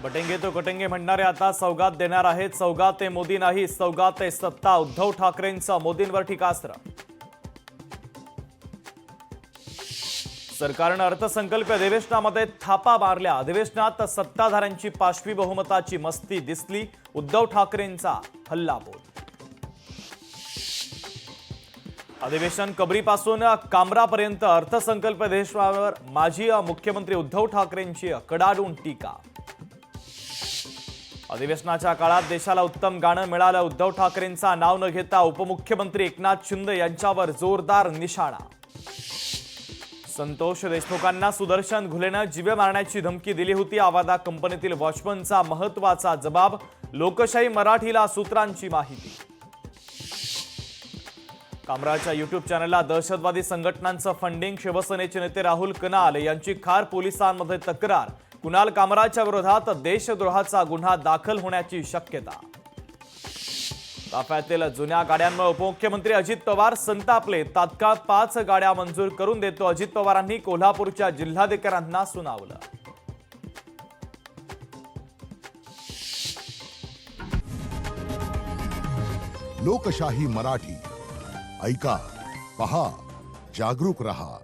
बटेंगे तो कटेंगे म्हणणारे आता सौगात देणार आहेत। सौगात ते मोदी नाही, सौगात ते सत्ता। उद्धव ठाकरेंचं मोदींवर टीकास्त्र। सरकारनं अर्थसंकल्प अधिवेशनामध्ये थापा मारल्या। अधिवेशनात सत्ताधाऱ्यांची पाशवी बहुमताची मस्ती दिसली। उद्धव ठाकरेंचा हल्लाबोल। अधिवेशन कबरीपासून कामरापर्यंत अर्थसंकल्प अधिवेशनावर माजी मुख्यमंत्री उद्धव ठाकरेंची कडाडून टीका। अधिवेशनाच्या काळात देशाला उत्तम गाणं मिळालं। उद्धव ठाकरेंचा नाव न घेता उपमुख्यमंत्री एकनाथ शिंदे यांच्यावर जोरदार निशाणा। संतोष देशमुखांना सुदर्शन घुलेनं जीवे मारण्याची धमकी दिली होती। आवादा कंपनीतील वॉचमनचा महत्त्वाचा जबाब। लोकशाही मराठीला सूत्रांची माहिती। कामराच्या युट्यूब चॅनलला दहशतवादी संघटनांचं फंडिंग। शिवसेनेचे नेते राहुल कनाल यांची खार पोलिसांमध्ये तक्रार। कुणाल कामराच्या विरोधात देशद्रोहाचा गुन्हा दाखल होण्याची शक्यता। ताफ्यातील जुन्या गाड्यांमुळे उपमुख्यमंत्री अजित पवार संतापले। तात्काळ 5 गाड्या मंजूर करून देतो, अजित पवारांनी कोल्हापूरच्या जिल्हाधिकाऱ्यांना सुनावलं। लोकशाही मराठी ऐका, पहा, जागरूक रहा।